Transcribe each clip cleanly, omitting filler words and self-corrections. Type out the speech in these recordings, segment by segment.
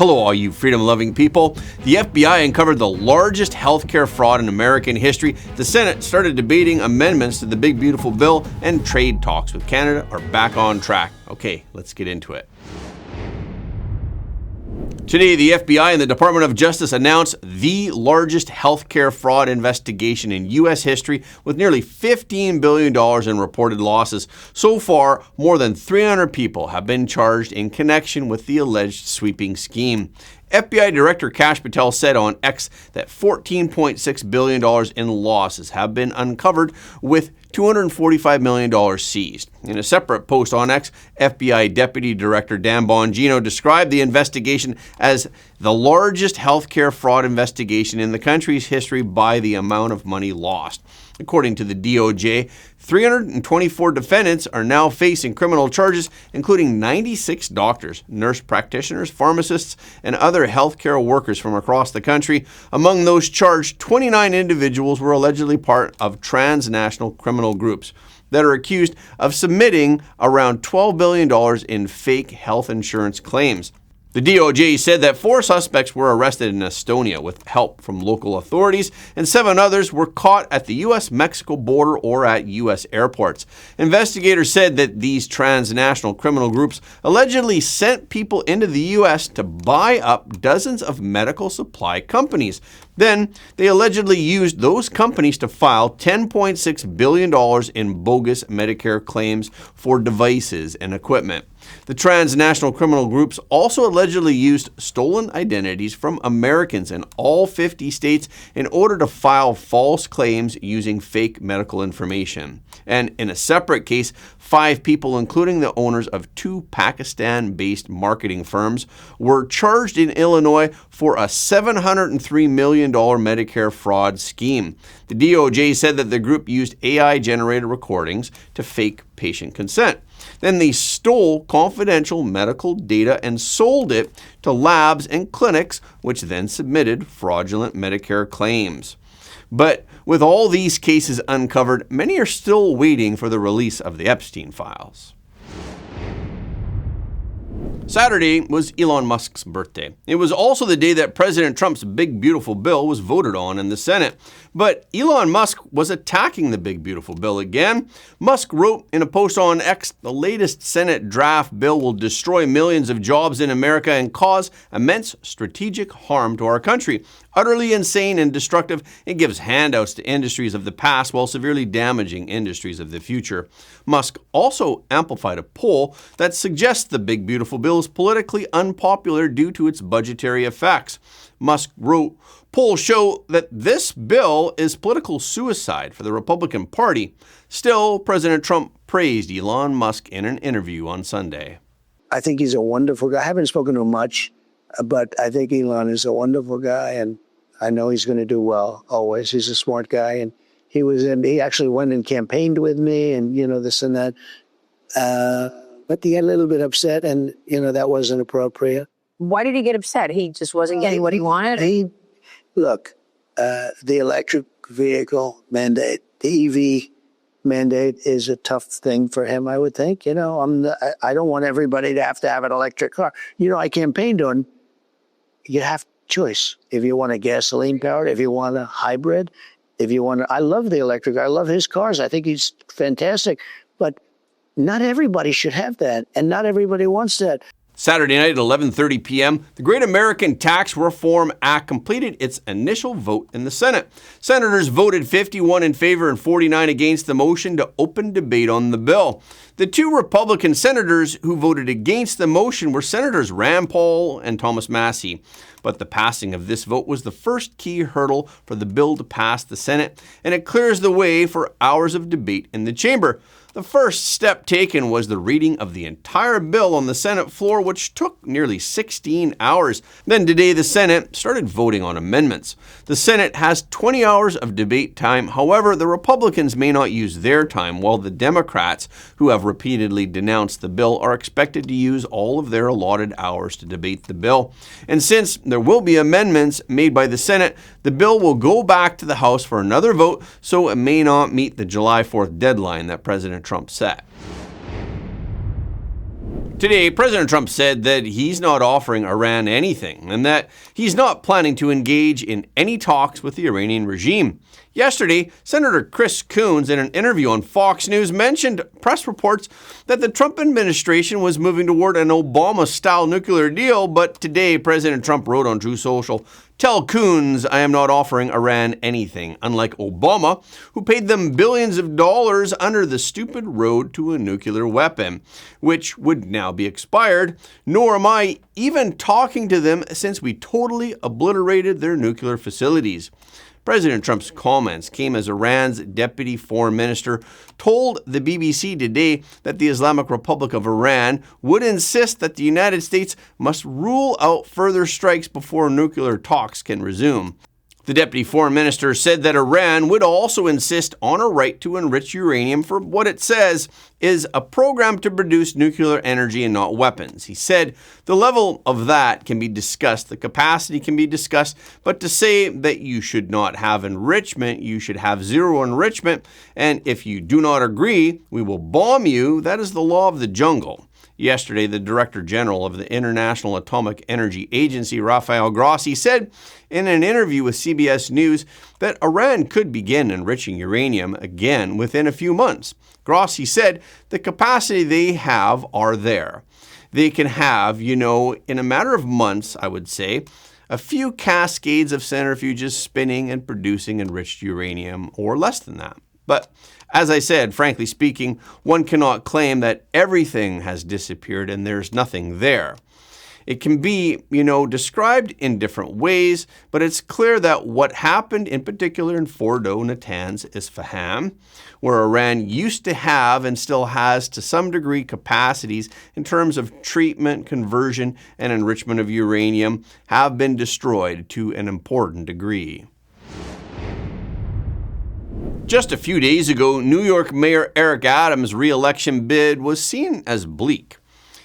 Hello, all you freedom-loving people. The FBI uncovered the largest healthcare fraud in American history. The Senate started debating amendments to the Big Beautiful Bill, and trade talks with Canada are back on track. Okay, let's get into it. Today, the FBI and the Department of Justice announced the largest healthcare fraud investigation in U.S. history, with nearly $15 billion in reported losses. So far, more than 300 people have been charged in connection with the alleged sweeping scheme. FBI Director Kash Patel said on X that $14.6 billion in losses have been uncovered, with $245 million seized. In a separate post on X, FBI Deputy Director Dan Bongino described the investigation as the largest healthcare fraud investigation in the country's history by the amount of money lost. According to the DOJ, 324 defendants are now facing criminal charges, including 96 doctors, nurse practitioners, pharmacists, and other healthcare workers from across the country. Among those charged, 29 individuals were allegedly part of transnational criminal groups that are accused of submitting around $12 billion in fake health insurance claims. The DOJ said that 4 suspects were arrested in Estonia with help from local authorities, and 7 others were caught at the U.S.-Mexico border or at U.S. airports. Investigators said that these transnational criminal groups allegedly sent people into the U.S. to buy up dozens of medical supply companies. Then, they allegedly used those companies to file $10.6 billion in bogus Medicare claims for devices and equipment. The transnational criminal groups also allegedly used stolen identities from Americans in all 50 states in order to file false claims using fake medical information. And in a separate case, 5 people, including the owners of 2 Pakistan-based marketing firms, were charged in Illinois for a $703 million Medicare fraud scheme. The DOJ said that the group used AI-generated recordings to fake patient consent. Then they stole confidential medical data and sold it to labs and clinics, which then submitted fraudulent Medicare claims. But with all these cases uncovered, many are still waiting for the release of the Epstein files. Saturday was Elon Musk's birthday. It was also the day that President Trump's Big Beautiful Bill was voted on in the Senate. But Elon Musk was attacking the Big Beautiful Bill again. Musk wrote in a post on X, "The latest Senate draft bill will destroy millions of jobs in America and cause immense strategic harm to our country. Utterly insane and destructive, it gives handouts to industries of the past while severely damaging industries of the future." Musk also amplified a poll that suggests the Big Beautiful Bill is politically unpopular due to its budgetary effects. Musk wrote, "Polls show that this bill is political suicide for the Republican Party." Still, President Trump praised Elon Musk in an interview on Sunday. I think he's a wonderful guy. I haven't spoken to him much, but I think Elon is a wonderful guy, and I know he's going to do well always. He's a smart guy, and he actually went and campaigned with me, and this and that. But he got a little bit upset, and that wasn't appropriate. Why did he get upset? He just wasn't getting what he wanted? Look, the electric vehicle mandate, the EV mandate is a tough thing for him, I would think. I don't want everybody to have an electric car. I campaigned on, you have choice. If you want a gasoline powered, if you want a hybrid, I love the electric. I love his cars. I think he's fantastic. But not everybody should have that, and not everybody wants that. Saturday night at 11:30 p.m., the Great American Tax Reform Act completed its initial vote in the Senate. Senators voted 51 in favor and 49 against the motion to open debate on the bill. The 2 Republican senators who voted against the motion were Senators Rand Paul and Thomas Massie. But the passing of this vote was the first key hurdle for the bill to pass the Senate, and it clears the way for hours of debate in the chamber. The first step taken was the reading of the entire bill on the Senate floor, which took nearly 16 hours. Then today, the Senate started voting on amendments. The Senate has 20 hours of debate time. However, the Republicans may not use their time, while the Democrats, who have repeatedly denounced the bill, are expected to use all of their allotted hours to debate the bill. And since there will be amendments made by the Senate, the bill will go back to the House for another vote, so it may not meet the July 4th deadline that President Trump set. Today, President Trump said that he's not offering Iran anything and that he's not planning to engage in any talks with the Iranian regime. Yesterday, Senator Chris Coons, in an interview on Fox News, mentioned press reports that the Trump administration was moving toward an Obama-style nuclear deal, but today President Trump wrote on Truth Social, "Tell Coons I am not offering Iran anything, unlike Obama, who paid them billions of dollars under the stupid road to a nuclear weapon, which would now be expired, nor am I even talking to them since we totally obliterated their nuclear facilities." President Trump's comments came as Iran's deputy foreign minister told the BBC today that the Islamic Republic of Iran would insist that the United States must rule out further strikes before nuclear talks can resume. The deputy foreign minister said that Iran would also insist on a right to enrich uranium for what it says is a program to produce nuclear energy and not weapons. He said the level of that can be discussed, the capacity can be discussed, but to say that you should not have enrichment, you should have zero enrichment, and if you do not agree, we will bomb you, that is the law of the jungle. Yesterday, the Director General of the International Atomic Energy Agency, Rafael Grossi, said in an interview with CBS News that Iran could begin enriching uranium again within a few months. Grossi said the capacity they have are there. They can have, in a matter of months, I would say, a few cascades of centrifuges spinning and producing enriched uranium, or less than that. But as I said, frankly speaking, one cannot claim that everything has disappeared and there's nothing there. It can be, described in different ways, but it's clear that what happened in particular in Fordo, Natanz, Isfahan, where Iran used to have and still has to some degree capacities in terms of treatment, conversion, and enrichment of uranium, have been destroyed to an important degree. Just a few days ago, New York Mayor Eric Adams' re-election bid was seen as bleak.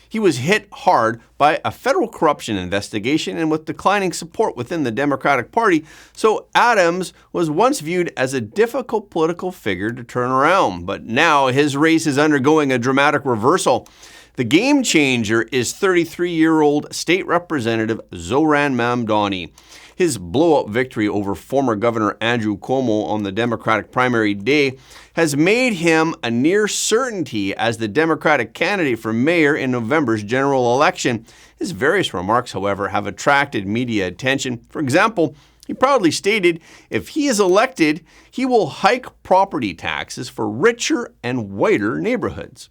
He was hit hard by a federal corruption investigation and with declining support within the Democratic Party, so Adams was once viewed as a difficult political figure to turn around. But now his race is undergoing a dramatic reversal. The game changer is 33-year-old State Representative Zoran Mamdani. His blow-up victory over former Governor Andrew Cuomo on the Democratic primary day has made him a near certainty as the Democratic candidate for mayor in November's general election. His various remarks, however, have attracted media attention. For example, he proudly stated if he is elected, he will hike property taxes for richer and whiter neighborhoods.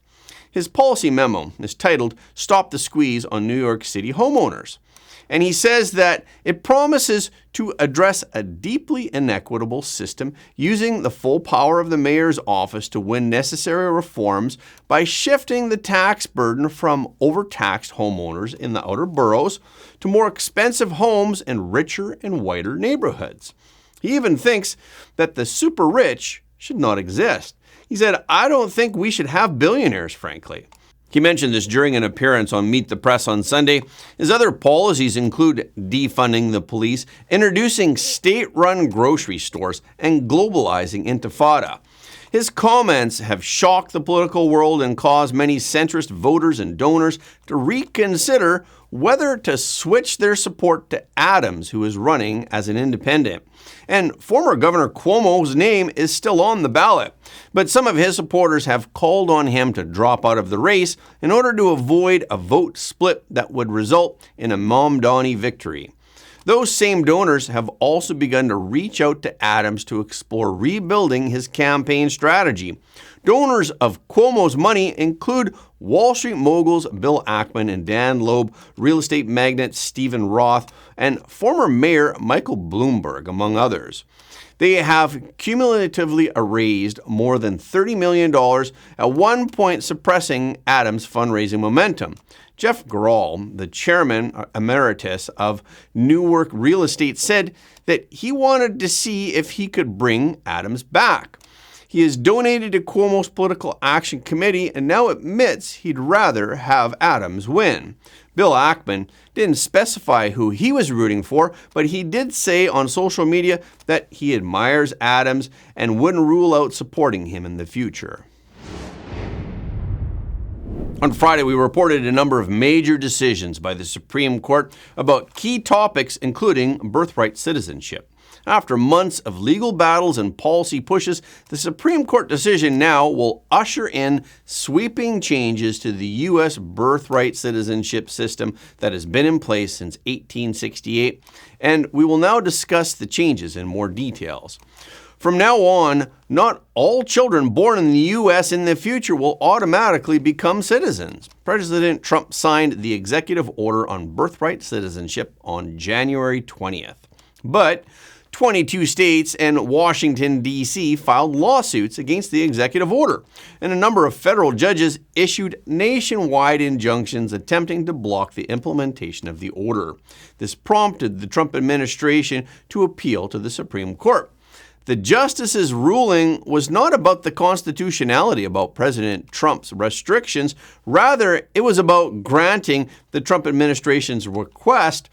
His policy memo is titled "Stop the Squeeze on New York City Homeowners." And he says that it promises to address a deeply inequitable system using the full power of the mayor's office to win necessary reforms by shifting the tax burden from overtaxed homeowners in the outer boroughs to more expensive homes in richer and whiter neighborhoods. He even thinks that the super rich should not exist. He said, "I don't think we should have billionaires, frankly." He mentioned this during an appearance on Meet the Press on Sunday. His other policies include defunding the police, introducing state-run grocery stores, and globalizing Intifada. His comments have shocked the political world and caused many centrist voters and donors to reconsider whether to switch their support to Adams, who is running as an independent. And former Governor Cuomo's name is still on the ballot, but some of his supporters have called on him to drop out of the race in order to avoid a vote split that would result in a Mamdani victory. Those same donors have also begun to reach out to Adams to explore rebuilding his campaign strategy. Donors of Cuomo's money include Wall Street moguls Bill Ackman and Dan Loeb, real estate magnate Stephen Roth, and former Mayor Michael Bloomberg, among others. They have cumulatively raised more than $30 million, at one point suppressing Adams' fundraising momentum. Jeff Grahl, the chairman emeritus of Newark Real Estate, said that he wanted to see if he could bring Adams back. He has donated to Cuomo's Political Action Committee and now admits he'd rather have Adams win. Bill Ackman didn't specify who he was rooting for, but he did say on social media that he admires Adams and wouldn't rule out supporting him in the future. On Friday, we reported a number of major decisions by the Supreme Court about key topics, including birthright citizenship. After months of legal battles and policy pushes, the Supreme Court decision now will usher in sweeping changes to the U.S. birthright citizenship system that has been in place since 1868, and we will now discuss the changes in more details. From now on, not all children born in the U.S. in the future will automatically become citizens. President Trump signed the executive order on birthright citizenship on January 20th. But 22 states and Washington, D.C. filed lawsuits against the executive order, and a number of federal judges issued nationwide injunctions attempting to block the implementation of the order. This prompted the Trump administration to appeal to the Supreme Court. The justice's ruling was not about the constitutionality about President Trump's restrictions. Rather, it was about granting the Trump administration's request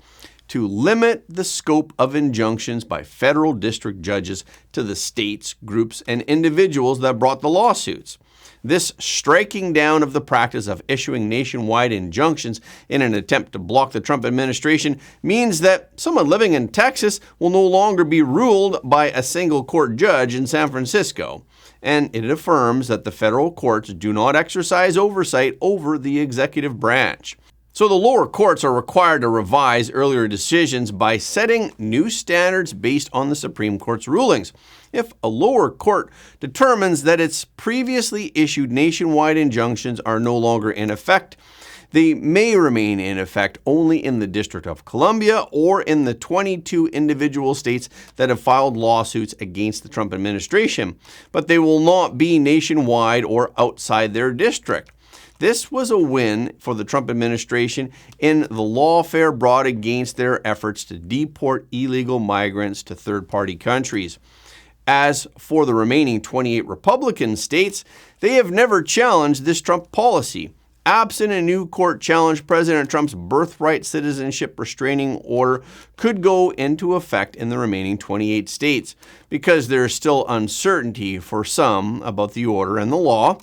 to limit the scope of injunctions by federal district judges to the states, groups, and individuals that brought the lawsuits. This striking down of the practice of issuing nationwide injunctions in an attempt to block the Trump administration means that someone living in Texas will no longer be ruled by a single court judge in San Francisco. And it affirms that the federal courts do not exercise oversight over the executive branch. So the lower courts are required to revise earlier decisions by setting new standards based on the Supreme Court's rulings. If a lower court determines that its previously issued nationwide injunctions are no longer in effect, they may remain in effect only in the District of Columbia or in the 22 individual states that have filed lawsuits against the Trump administration, but they will not be nationwide or outside their district. This was a win for the Trump administration in the lawfare brought against their efforts to deport illegal migrants to third-party countries. As for the remaining 28 Republican states, they have never challenged this Trump policy. Absent a new court challenge, President Trump's birthright citizenship restraining order could go into effect in the remaining 28 states. Because there is still uncertainty for some about the order and the law,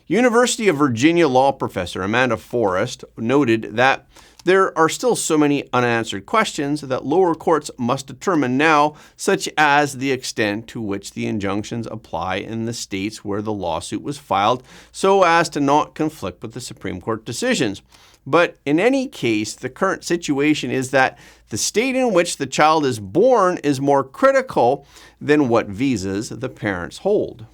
University of Virginia law professor Amanda Forrest noted that there are still so many unanswered questions that lower courts must determine now, such as the extent to which the injunctions apply in the states where the lawsuit was filed, so as to not conflict with the Supreme Court decisions. But in any case, the current situation is that the state in which the child is born is more critical than what visas the parents hold.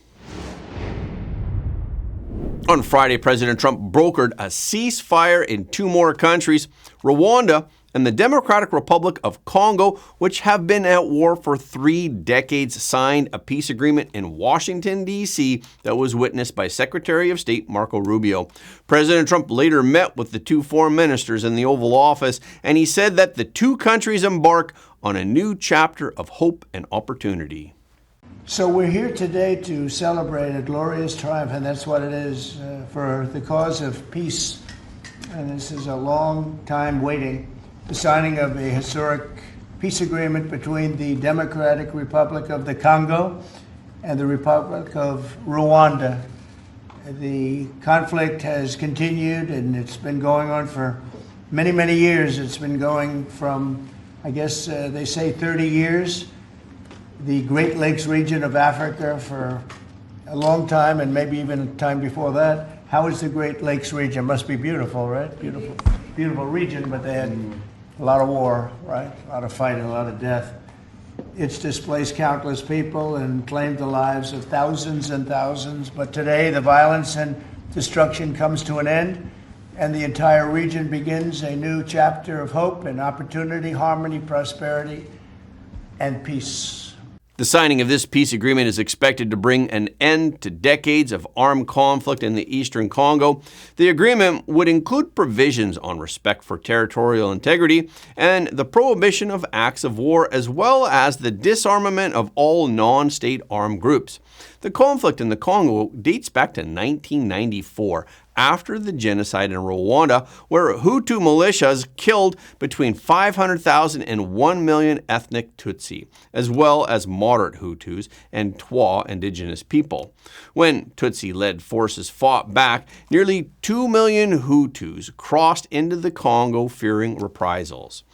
On Friday, President Trump brokered a ceasefire in two more countries, Rwanda and the Democratic Republic of Congo, which have been at war for 3 decades, signed a peace agreement in Washington, D.C. that was witnessed by Secretary of State Marco Rubio. President Trump later met with the two foreign ministers in the Oval Office, and he said that the two countries embark on a new chapter of hope and opportunity. So we're here today to celebrate a glorious triumph, and that's what it is, for the cause of peace. And this is a long time waiting. The signing of a historic peace agreement between the Democratic Republic of the Congo and the Republic of Rwanda. The conflict has continued, and it's been going on for many, many years. It's been going from, I guess they say 30 years. The Great Lakes region of Africa for a long time, and maybe even a time before that. How is the Great Lakes region? Must be beautiful, right? Beautiful, beautiful region, but they had a lot of war, right? A lot of fighting, a lot of death. It's displaced countless people and claimed the lives of thousands and thousands. But today, the violence and destruction comes to an end, and the entire region begins a new chapter of hope and opportunity, harmony, prosperity, and peace. The signing of this peace agreement is expected to bring an end to decades of armed conflict in the eastern Congo. The agreement would include provisions on respect for territorial integrity and the prohibition of acts of war, as well as the disarmament of all non-state armed groups. The conflict in the Congo dates back to 1994, after the genocide in Rwanda, where Hutu militias killed between 500,000 and 1 million ethnic Tutsi, as well as moderate Hutus and Twa indigenous people. When Tutsi-led forces fought back, nearly 2 million Hutus crossed into the Congo fearing reprisals.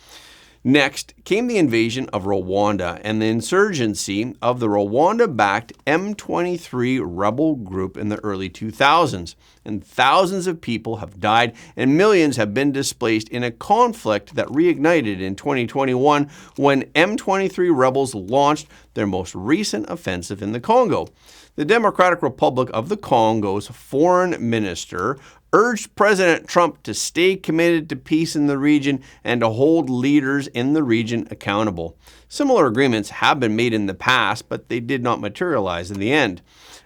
Next came the invasion of Rwanda and the insurgency of the Rwanda-backed M23 rebel group in the early 2000s, and thousands of people have died and millions have been displaced in a conflict that reignited in 2021 when M23 rebels launched their most recent offensive in the Congo. The Democratic Republic of the Congo's foreign minister urged President Trump to stay committed to peace in the region and to hold leaders in the region accountable. Similar agreements have been made in the past, but they did not materialize in the end.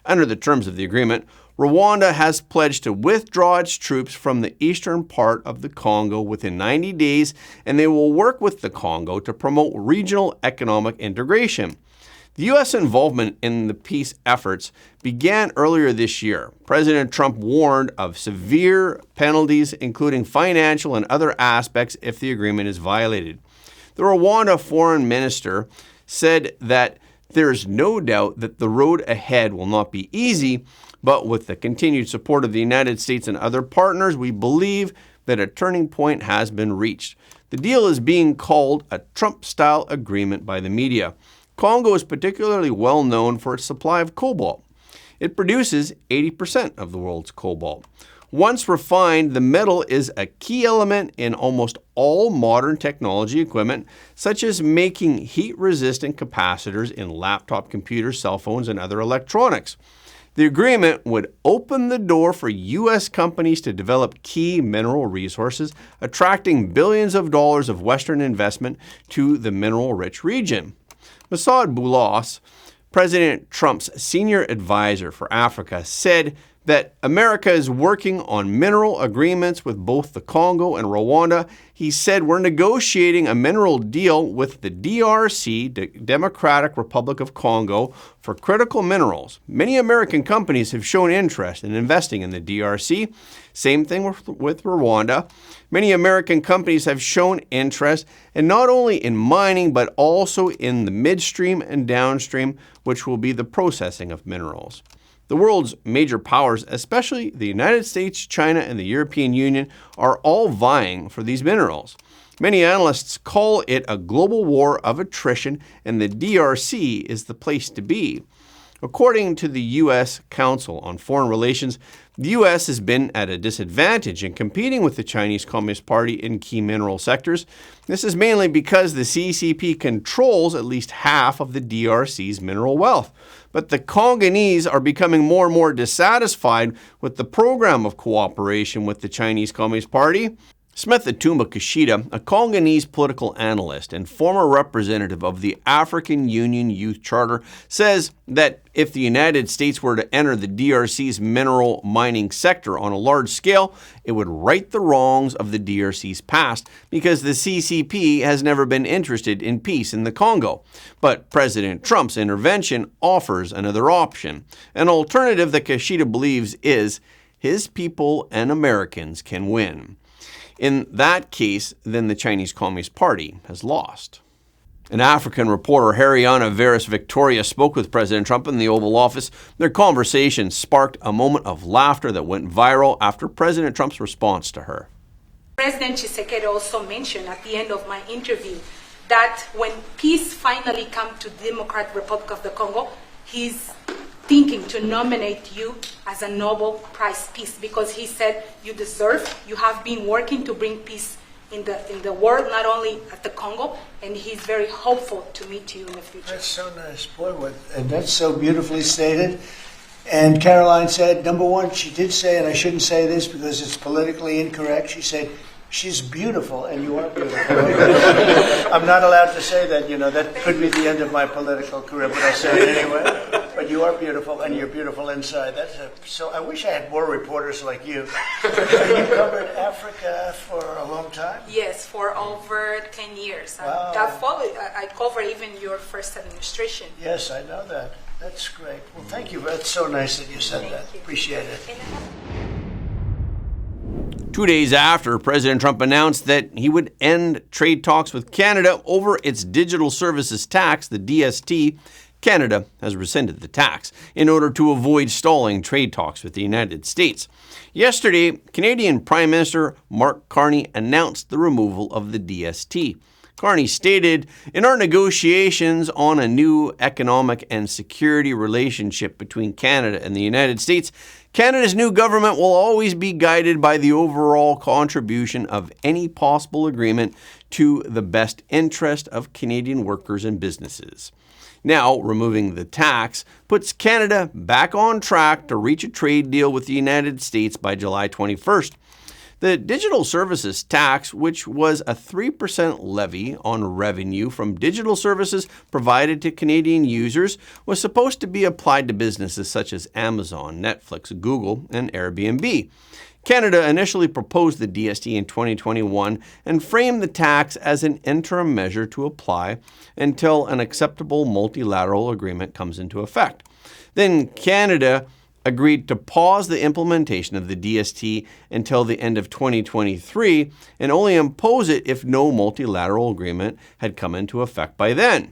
Under the terms of the agreement, Rwanda has pledged to withdraw its troops from the eastern part of the Congo within 90 days, and they will work with the Congo to promote regional economic integration. The U.S. involvement in the peace efforts began earlier this year. President Trump warned of severe penalties, including financial and other aspects, if the agreement is violated. The Rwanda foreign minister said that there is no doubt that the road ahead will not be easy, but with the continued support of the United States and other partners, we believe that a turning point has been reached. The deal is being called a Trump-style agreement by the media. Congo is particularly well known for its supply of cobalt. It produces 80% of the world's cobalt. Once refined, the metal is a key element in almost all modern technology equipment, such as making heat-resistant capacitors in laptop computers, cell phones, and other electronics. The agreement would open the door for U.S. companies to develop key mineral resources, attracting billions of dollars of Western investment to the mineral-rich region. Masad Boulos, President Trump's senior advisor for Africa, said that America is working on mineral agreements with both the Congo and Rwanda. He said, we're negotiating a mineral deal with the DRC, the Democratic Republic of Congo, for critical minerals. Many American companies have shown interest in investing in the DRC. Same thing with Rwanda. Many American companies have shown interest in not only in mining, but also in the midstream and downstream, which will be the processing of minerals. The world's major powers, especially the United States, China, and the European Union, are all vying for these minerals. Many analysts call it a global war of attrition, and the DRC is the place to be. According to the U.S. Council on Foreign Relations, the U.S. has been at a disadvantage in competing with the Chinese Communist Party in key mineral sectors. This is mainly because the CCP controls at least half of the DRC's mineral wealth. But the Congolese are becoming more and more dissatisfied with the program of cooperation with the Chinese Communist Party. Smith Atumba Kishida, a Congolese political analyst and former representative of the African Union Youth Charter, says that if the United States were to enter the DRC's mineral mining sector on a large scale, it would right the wrongs of the DRC's past because the CCP has never been interested in peace in the Congo. But President Trump's intervention offers another option. An alternative that Kishida believes is his people and Americans can win. In that case, then the Chinese Communist Party has lost. An African reporter, Hariana Veris Victoria, spoke with President Trump in the Oval Office. Their conversation sparked a moment of laughter that went viral after President Trump's response to her. President Tshisekedi also mentioned at the end of my interview that when peace finally comes to the Democratic Republic of the Congo, he's thinking to nominate you as a Nobel Prize Peace because he said you deserve, you have been working to bring peace in the world, not only at the Congo, and he's very hopeful to meet you in the future. That's so nice, boy, and that's so beautifully stated. And Caroline said, number one, she did say, and I shouldn't say this because it's politically incorrect, she said, she's beautiful, and you are beautiful. I'm not allowed to say that, that could be the end of my political career, but I'll say it anyway. But you are beautiful, and you're beautiful inside. So I wish I had more reporters like you. You covered Africa for a long time? Yes, for over 10 years. Wow. I covered even your first administration. Yes, I know that. That's great. Well, thank you. That's so nice that you said that. You. Appreciate it. 2 days after President Trump announced that he would end trade talks with Canada over its digital services tax, the DST, Canada has rescinded the tax in order to avoid stalling trade talks with the United States. Yesterday, Canadian Prime Minister Mark Carney announced the removal of the DST. Carney stated, "In our negotiations on a new economic and security relationship between Canada and the United States, Canada's new government will always be guided by the overall contribution of any possible agreement to the best interest of Canadian workers and businesses." Now, removing the tax puts Canada back on track to reach a trade deal with the United States by July 21st. The digital services tax, which was a 3% levy on revenue from digital services provided to Canadian users, was supposed to be applied to businesses such as Amazon, Netflix, Google, and Airbnb. Canada initially proposed the DST in 2021 and framed the tax as an interim measure to apply until an acceptable multilateral agreement comes into effect. Then Canada agreed to pause the implementation of the DST until the end of 2023 and only impose it if no multilateral agreement had come into effect by then.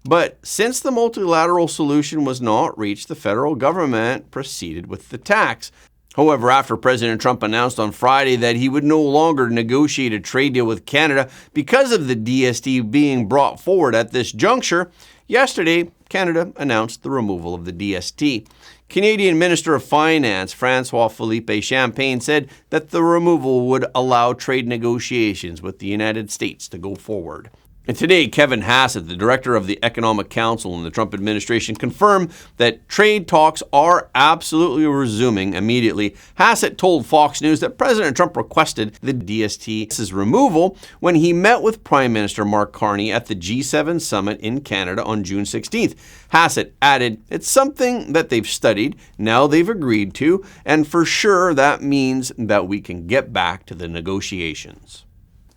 But since the multilateral solution was not reached, the federal government proceeded with the tax. However, after President Trump announced on Friday that he would no longer negotiate a trade deal with Canada because of the DST being brought forward at this juncture, yesterday, Canada announced the removal of the DST. Canadian Minister of Finance François-Philippe Champagne said that the removal would allow trade negotiations with the United States to go forward. And today, Kevin Hassett, the director of the Economic Council in the Trump administration, confirmed that trade talks are absolutely resuming immediately. Hassett told Fox News that President Trump requested the DST's removal when he met with Prime Minister Mark Carney at the G7 summit in Canada on June 16th. Hassett added, "It's something that they've studied, now they've agreed to, and for sure that means that we can get back to the negotiations."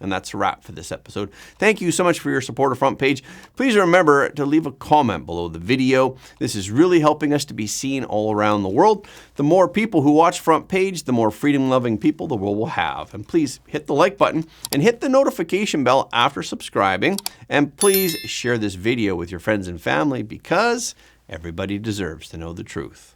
And that's a wrap for this episode. Thank you so much for your support of Front Page. Please remember to leave a comment below the video. This is really helping us to be seen all around the world. The more people who watch Front Page, the more freedom-loving people the world will have. And please hit the like button and hit the notification bell after subscribing. And please share this video with your friends and family because everybody deserves to know the truth.